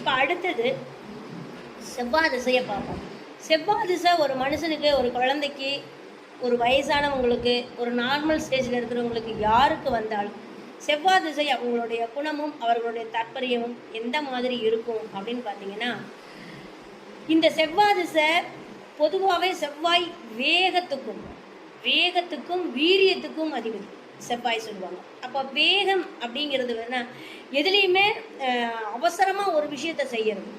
இப்போ அடுத்தது செவ்வாய் திசையை பார்ப்போம். செவ்வாய் திசை ஒரு மனுஷனுக்கு, ஒரு குழந்தைக்கு, ஒரு வயசானவங்களுக்கு, ஒரு நார்மல் ஸ்டேஜில் இருக்கிறவங்களுக்கு யாருக்கு வந்தாலும் செவ்வாய் திசை அவங்களுடைய குணமும் அவர்களுடைய தாற்பயமும் எந்த மாதிரி இருக்கும் அப்படின்னு பார்த்தீங்கன்னா, இந்த செவ்வாய் திசை பொதுவாகவே செவ்வாய் வேகத்துக்கும் வீரியத்துக்கும் அதிபதி செவ்வாய் சொல்லுவாங்க. அப்போ வேகம் அப்படிங்கிறது வேணா எதுலேயுமே அவசரமாக ஒரு விஷயத்தை செய்யறது,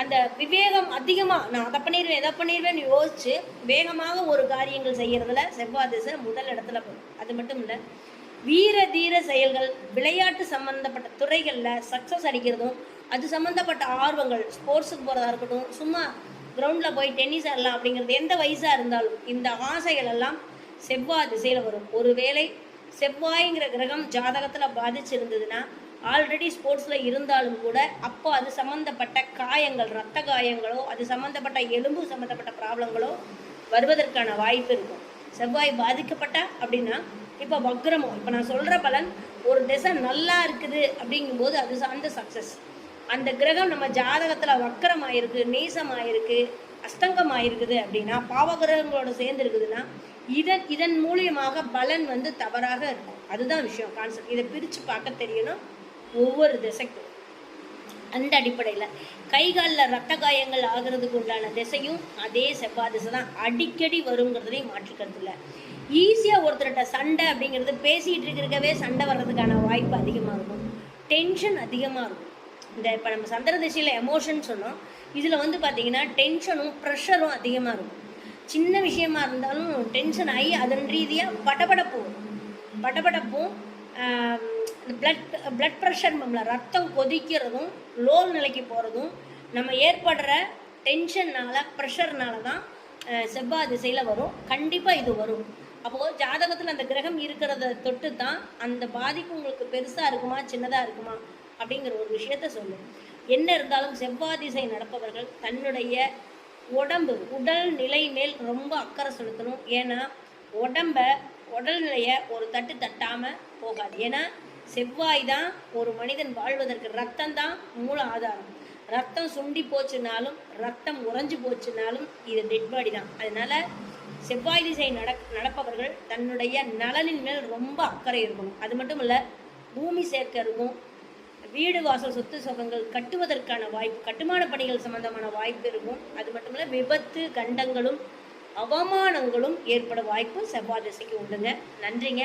அந்த விவேகம் அதிகமாக நான் அதை பண்ணிடுவேன் எதை பண்ணிடுவேன்னு யோசிச்சு வேகமாக ஒரு காரியங்கள் செய்யறதுல செவ்வாய் திசை முதல் இடத்துல போகும். அது மட்டும் இல்லை, வீர தீர செயல்கள், விளையாட்டு சம்மந்தப்பட்ட துறைகளில் சக்ஸஸ் அடிக்கிறதும், அது சம்மந்தப்பட்ட ஆர்வங்கள், ஸ்போர்ட்ஸுக்கு போகிறதா இருக்கட்டும், சும்மா கிரவுண்டில் போய் டென்னிஸ் ஆடலாம் அப்படிங்கிறது எந்த வயசாக இருந்தாலும் இந்த ஆசைகள் எல்லாம் செவ்வாய் திசையில் வரும். ஒருவேளை செவ்வாய்ங்கிற கிரகம் ஜாதகத்தில் பாதிச்சிருந்ததுன்னா, ஆல்ரெடி ஸ்போர்ட்ஸில் இருந்தாலும் கூட அப்போ அது சம்மந்தப்பட்ட காயங்கள், இரத்த காயங்களோ, அது சம்மந்தப்பட்ட எலும்பு சம்மந்தப்பட்ட ப்ராப்ளங்களோ வருவதற்கான வாய்ப்பு இருக்கும். செவ்வாய் பாதிக்கப்பட்டா அப்படின்னா, இப்போ வக்ரமோ, இப்போ நான் சொல்கிற பலன் ஒரு திசை நல்லா இருக்குது அப்படிங்கும்போது அது சார்ந்த சக்ஸஸ். அந்த கிரகம் நம்ம ஜாதகத்தில் வக்கரமாயிருக்கு, நீசமாயிருக்கு, அஸ்தங்கமாயிருக்குது அப்படின்னா, பாவகிரகங்களோட சேர்ந்து இருக்குதுன்னா இதன் மூலியமாக பலன் தவறாக இருக்கும். அதுதான் விஷயம், கான்செப்ட். இதை பிரித்து பார்க்க தெரியணும் ஒவ்வொரு திசைக்கும். அந்த அடிப்படையில் கை காலில் ரத்த காயங்கள் ஆகிறதுக்கு உண்டான திசையும் அதே செவ்வாய் திசை தான். அடிக்கடி வருங்கிறதுலையும் மாற்றிக்கிறது இல்லை. ஈஸியாக ஒருத்தர்கிட்ட சண்டை அப்படிங்கிறது பேசிகிட்டு இருக்கிறக்கவே சண்டை வர்றதுக்கான வாய்ப்பு அதிகமாக இருக்கும். டென்ஷன் அதிகமாக இருக்கும். இந்த இப்போ நம்ம சந்திர திசையில் எமோஷன் சொன்னோம், இதில் பார்த்தீங்கன்னா டென்ஷனும் ப்ரெஷரும் அதிகமாக இருக்கும். சின்ன விஷயமா இருந்தாலும் டென்ஷன் ஆகி அதன் ரீதியாக படபடப்பும் பிளட் ப்ரெஷர், நம்மள ரத்தம் கொதிக்கிறதும் லோ நிலைக்கு போகிறதும் நம்ம ஏற்படுற டென்ஷன்னால ப்ரெஷர்னால தான் செவ்வாய் திசையில் வரும். கண்டிப்பாக இது வரும். அப்போது ஜாதகத்தில் அந்த கிரகம் இருக்கிறத தொட்டு தான் அந்த பாதிப்பு உங்களுக்கு பெருசாக இருக்குமா சின்னதாக இருக்குமா அப்படிங்கிற ஒரு விஷயத்த சொல்லும். என்ன இருந்தாலும் செவ்வாய் திசை நடப்பவர்கள் தன்னுடைய உடல் நிலை மேல் ரொம்ப அக்கறை செலுத்தணும். ஏன்னா உடல்நிலையை ஒரு தட்டாமல் போகாது. ஏன்னா செவ்வாய் தான் ஒரு மனிதன் வாழ்வதற்கு, ரத்தம் தான் மூல ஆதாரம். ரத்தம் சுண்டி போச்சுனாலும், ரத்தம் உறைஞ்சி போச்சுனாலும் இது டெட் பாடி தான். அதனால செவ்வாய் திசை நடப்பவர்கள் தன்னுடைய நலனின் மேல் ரொம்ப அக்கறை இருக்கணும். அது மட்டும் இல்லை, பூமி சேர்க்க இருக்கும், வீடு வாசல் சொத்து சுகங்கள் கட்டுவதற்கான வாய்ப்பு, கட்டுமான பணிகள் சம்பந்தமான வாய்ப்பு இருக்கும். அது மட்டும் இல்லை, விபத்து கண்டங்களும் அவமானங்களும் ஏற்பட வாய்ப்பு செவ்வாய் திசைக்கு உண்டுங்க. நன்றிங்க.